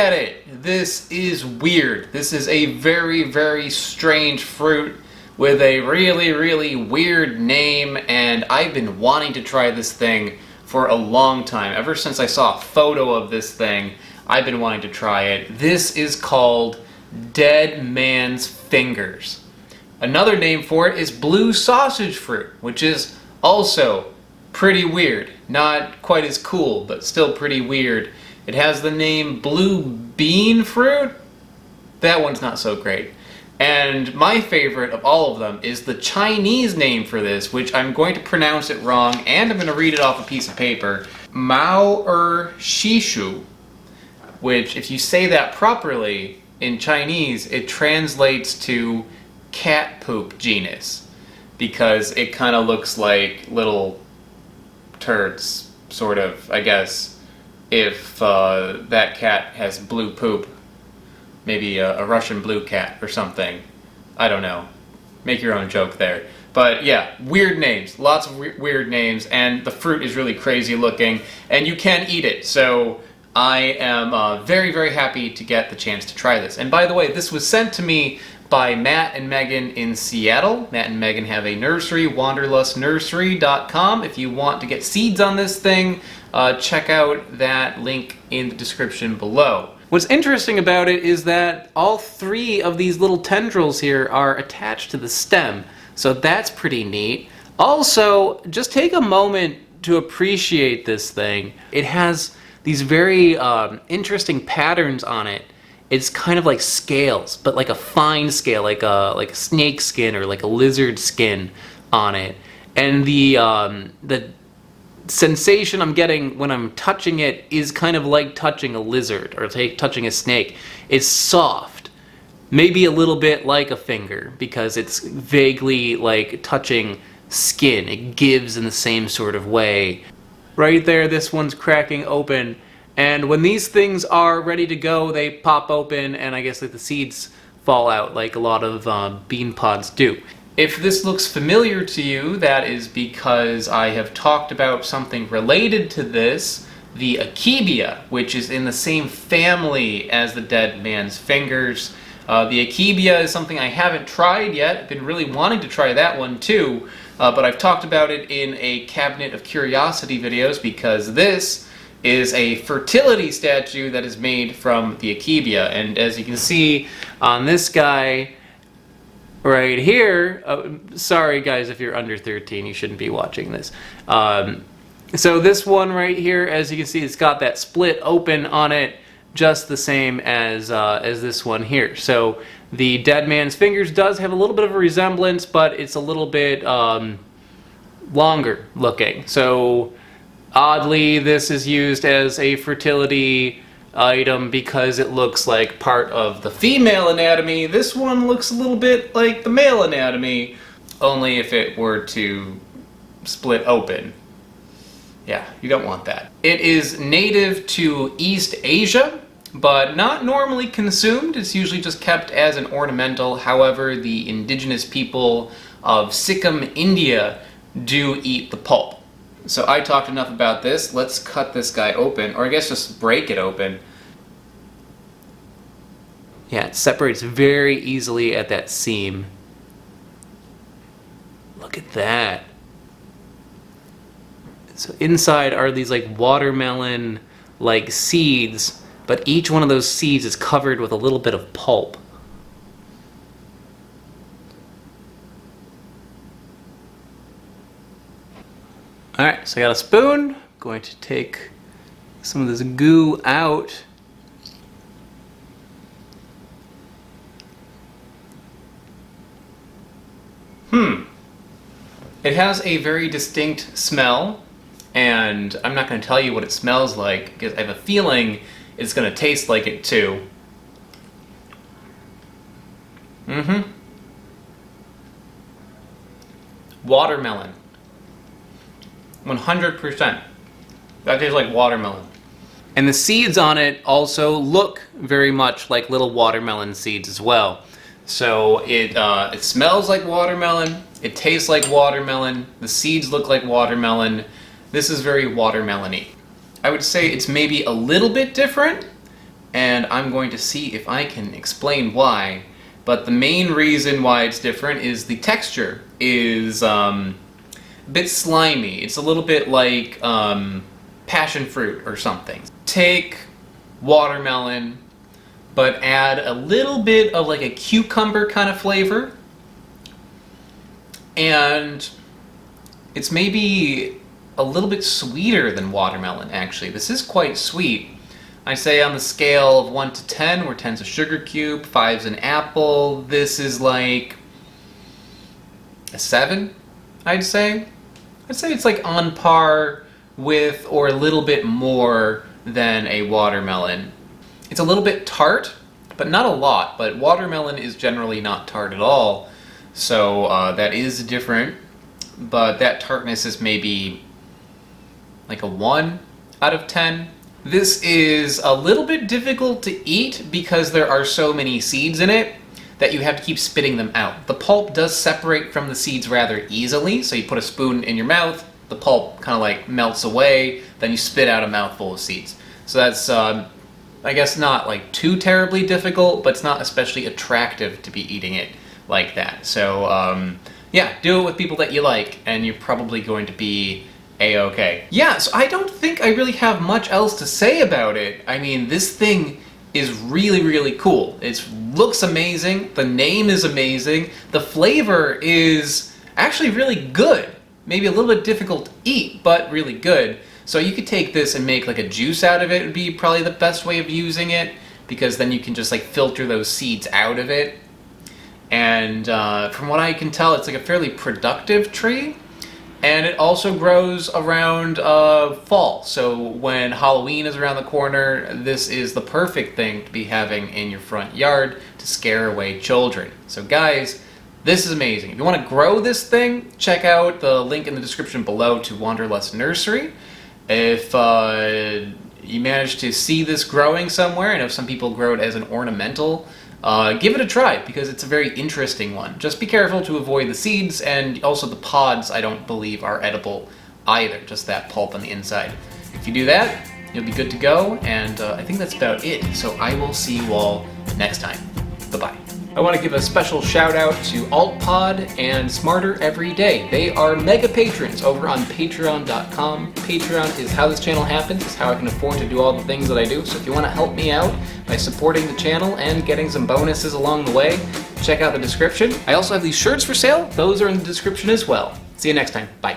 at it. This is weird. This is a very, very strange fruit with a really, really weird name, and I've been wanting to try this thing for a long time. Ever since I saw a photo of this thing, I've been wanting to try it. This is called dead man's fingers. Another name for it is blue sausage fruit, which is also pretty weird. Not quite as cool, but still pretty weird. It has the name blue bean fruit. That one's not so great. And my favorite of all of them is the Chinese name for this, which I'm going to pronounce it wrong, and I'm going to read it off a piece of paper. Mao Shishu, which, if you say that properly in Chinese, it translates to cat poop genus, because it kind of looks like little turds, sort of, I guess, if that cat has blue poop. Maybe a Russian blue cat or something. I don't know. Make your own joke there. But yeah, weird names. Lots of weird names, and the fruit is really crazy looking, and you can eat it. So I am very, very happy to get the chance to try this. And by the way, this was sent to me by Matt and Megan in Seattle. Matt and Megan have a nursery, wanderlustnursery.com. If you want to get seeds on this thing, check out that link in the description below. What's interesting about it is that all three of these little tendrils here are attached to the stem, so that's pretty neat. Also, just take a moment to appreciate this thing. It has these very interesting patterns on it. It's kind of like scales, but like a fine scale, like a snake skin or like a lizard skin on it. And the sensation I'm getting when I'm touching it is kind of like touching a lizard or touching a snake. It's soft, maybe a little bit like a finger, because it's vaguely like touching skin. It gives in the same sort of way. Right there, this one's cracking open. And when these things are ready to go, they pop open, and I guess like the seeds fall out like a lot of bean pods do. If this looks familiar to you, that is because I have talked about something related to this, the Akebia, which is in the same family as the dead man's fingers. The Akebia is something I haven't tried yet. I've been really wanting to try that one too, but I've talked about it in a Cabinet of Curiosity videos because this is a fertility statue that is made from the Akebia. And as you can see on this guy right here, sorry guys if you're under 13, you shouldn't be watching this. So this one right here, as you can see, it's got that split open on it, just the same as this one here. So the dead man's fingers does have a little bit of a resemblance, but it's a little bit longer looking. So oddly, this is used as a fertility item because it looks like part of the female anatomy. This one looks a little bit like the male anatomy, only if it were to split open. Yeah, you don't want that. It is native to East Asia, but not normally consumed. It's usually just kept as an ornamental. However, the indigenous people of Sikkim, India, do eat the pulp. So I talked enough about this. Let's cut this guy open, or I guess just break it open. Yeah, it separates very easily at that seam. Look at that. So inside are these like watermelon like seeds, but each one of those seeds is covered with a little bit of pulp. Alright, so I got a spoon. I'm going to take some of this goo out. It has a very distinct smell, and I'm not going to tell you what it smells like because I have a feeling it's going to taste like it too. Watermelon. 100%. That tastes like watermelon. And the seeds on it also look very much like little watermelon seeds as well. So it smells like watermelon, it tastes like watermelon, the seeds look like watermelon. This is very watermelon-y. I would say it's maybe a little bit different and I'm going to see if I can explain why. But the main reason why it's different is the texture is a bit slimy. It's a little bit like passion fruit or something. Take watermelon, but add a little bit of like a cucumber kind of flavor, and it's maybe a little bit sweeter than watermelon, actually. This is quite sweet. I say on the scale of 1 to 10, where 10's a sugar cube, 5's an apple, this is like a 7, I'd say. I'd say it's like on par with or a little bit more than a watermelon. It's a little bit tart, but not a lot, but watermelon is generally not tart at all, so that is different, but that tartness is maybe like a 1 out of 10. This is a little bit difficult to eat because there are so many seeds in it that you have to keep spitting them out. The pulp does separate from the seeds rather easily, so you put a spoon in your mouth, the pulp kind of like melts away, then you spit out a mouthful of seeds. So that's, I guess, not like too terribly difficult, but it's not especially attractive to be eating it like that. So yeah, do it with people that you like, and you're probably going to be A-okay. Yeah, so I don't think I really have much else to say about it. I mean, this thing is really, really cool. It looks amazing, the name is amazing, the flavor is actually really good. Maybe a little bit difficult to eat, but really good. So you could take this and make like a juice out of it, would be probably the best way of using it, because then you can just like filter those seeds out of it. And from what I can tell, it's like a fairly productive tree. And it also grows around fall, so when Halloween is around the corner, this is the perfect thing to be having in your front yard to scare away children. So guys, this is amazing. If you want to grow this thing, check out the link in the description below to Wanderlust Nursery. If you manage to see this growing somewhere, I know some people grow it as an ornamental, give it a try, because it's a very interesting one. Just be careful to avoid the seeds, and also the pods I don't believe are edible either, just that pulp on the inside. If you do that, you'll be good to go, and I think that's about it. So I will see you all next time. Bye-bye. I want to give a special shout out to AltPod and Smarter Every Day. They are mega patrons over on patreon.com. Patreon is how this channel happens. It's how I can afford to do all the things that I do. So if you want to help me out by supporting the channel and getting some bonuses along the way, check out the description. I also have these shirts for sale. Those are in the description as well. See you next time. Bye.